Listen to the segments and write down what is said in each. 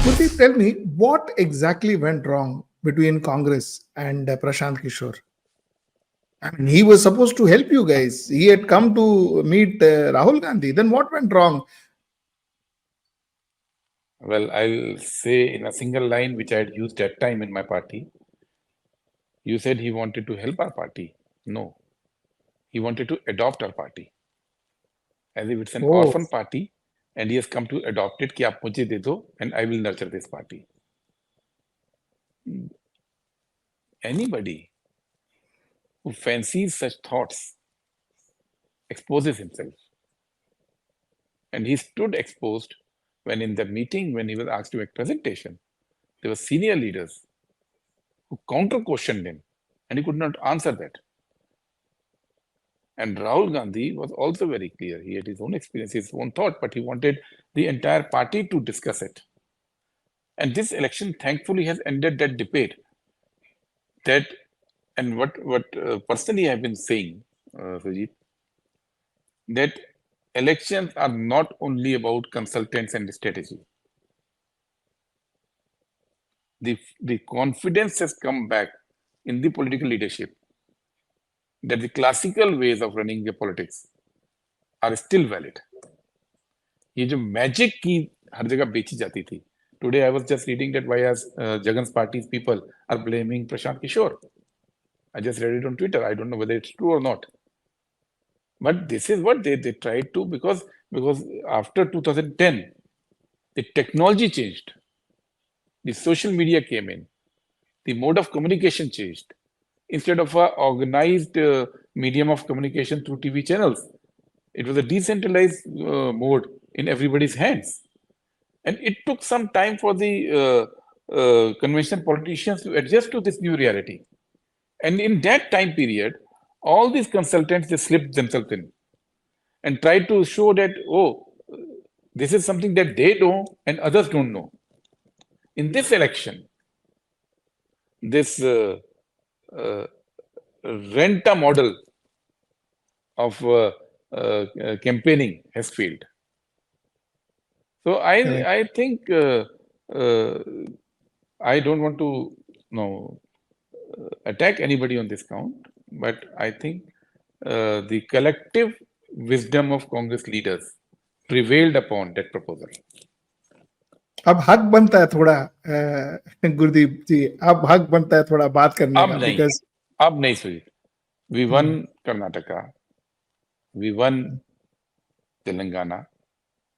Gurdeep, tell me what exactly went wrong between Congress and Prashant Kishor? I mean, he was supposed to help you guys. He had come to meet Rahul Gandhi. Then what went wrong? Well, I'll say in a single line, which I had used that time in my party. You said he wanted to help our party. No, he wanted to adopt our party. As if it's an Oh, orphan party, and he has come to adopt it, कि आप मुझे दे दो, and I will nurture this party. Anybody who fancies such thoughts exposes himself. And he stood exposed when in the meeting, when he was asked to make presentation, there were senior leaders who counter-questioned him, and he could not answer that. And Rahul Gandhi was also very clear. He had his own experience, his own thought, but he wanted the entire party to discuss it. And this election, thankfully, has ended that debate. That and what personally I've been saying, Sujit, that elections are not only about consultants and strategy. The confidence has come back in the political leadership that the classical ways of running the politics are still valid. ये जो magic की हर जगह बेची जाती थी. Today I was just reading that why as Jagan's party's people are blaming Prashant Kishor. I just read it on Twitter. I don't know whether it's true or not. But this is what they tried to, because after 2010, the technology changed. The social media came in. The mode of communication changed. Instead of an organized medium of communication through TV channels, it was a decentralized mode in everybody's hands. And it took some time for the conventional politicians to adjust to this new reality. And in that time period, all these consultants, they slipped themselves in and tried to show that, oh, this is something that they know and others don't know. In this election, this renta model of campaigning has failed. So correct. I think uh, I don't want to attack anybody on this count, but I think the collective wisdom of Congress leaders prevailed upon that proposal. अब हक बनता है थोड़ा गुरदीप जी, अब हक बनता है थोड़ा बात करने का, बिकॉज अब नहीं Sujit. We won Karnataka, we won Telangana,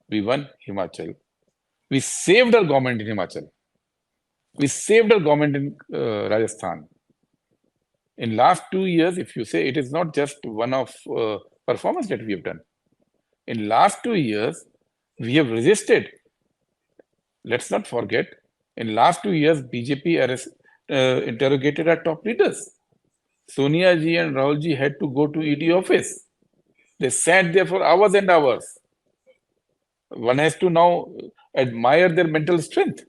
we won Himachal, we saved our government in Himachal, we saved our government in Rajasthan. In last 2 years, if you say, it is not just one of performance that we have done. In last 2 years, we have resisted. Let's not forget, in last 2 years, BJP interrogated our top leaders. Sonia ji and Rahul ji had to go to ED office. They sat there for hours and hours. One has to now admire their mental strength.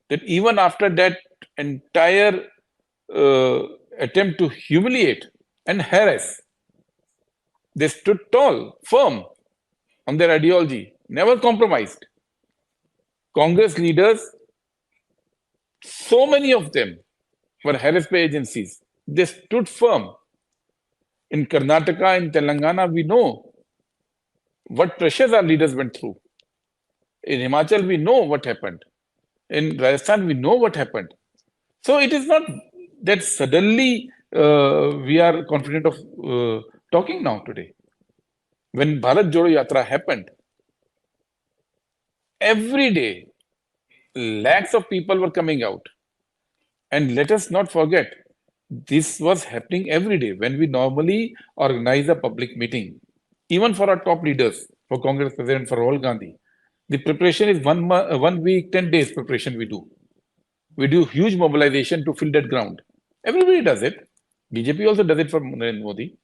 That even after that entire attempt to humiliate and harass, they stood tall, firm on their ideology, never compromised. Congress leaders, so many of them were harassed by agencies. They stood firm. In Karnataka, in Telangana, we know what pressures our leaders went through. In Himachal, we know what happened. In Rajasthan, we know what happened. So it is not that suddenly we are confident of talking now today. When Bharat Jodo Yatra happened, every day, lakhs of people were coming out. And let us not forget, this was happening every day. When we normally organize a public meeting, even for our top leaders, for Congress President, for Rahul Gandhi, the preparation is 1 week, 10 days preparation we do. We do huge mobilization to fill that ground. Everybody does it. BJP also does it for Narendra Modi.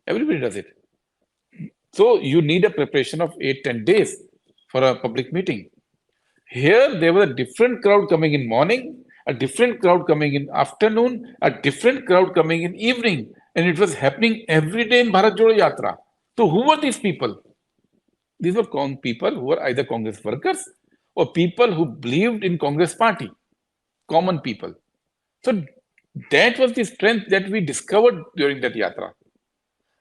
Everybody does it. So you need a preparation of 8, 10 days for a public meeting. Here, there was a different crowd coming in morning, a different crowd coming in afternoon, a different crowd coming in evening. And it was happening every day in Bharat Jodo Yatra. So who were these people? These were people who were either Congress workers or people who believed in Congress party, common people. So that was the strength that we discovered during that yatra.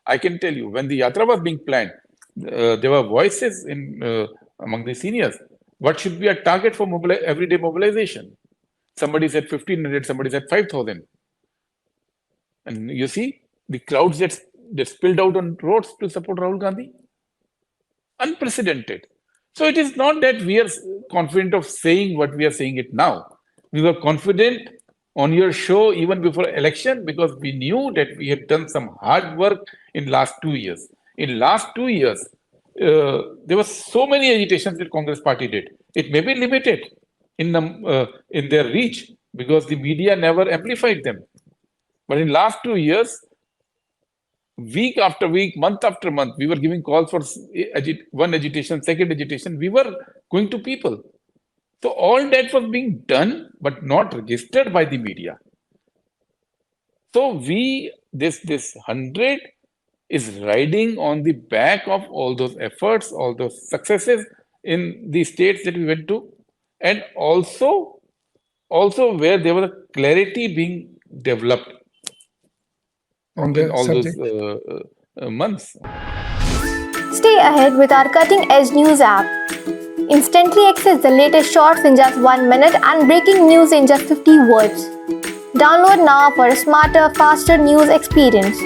I can tell you, when the yatra was being planned, there were voices among the seniors. What should be a target for everyday mobilization? Somebody said 1,500, somebody said 5,000. And you see the crowds that spilled out on roads to support Rahul Gandhi. Unprecedented. So it is not that we are confident of saying what we are saying it now. We were confident on your show even before election because we knew that we had done some hard work in last 2 years. In last 2 years, there were so many agitations that Congress party did. It may be limited in their reach because the media never amplified them. But in last 2 years, week after week, month after month, we were giving calls for one agitation, second agitation. We were going to people. So all that was being done, but not registered by the media. So this 100 is riding on the back of all those efforts, all those successes in the states that we went to, and also where there was a clarity being developed On in the all subject. those months. Stay ahead with our cutting edge news app. Instantly access the latest shorts in just 1 minute and breaking news in just 50 words. Download now for a smarter, faster news experience.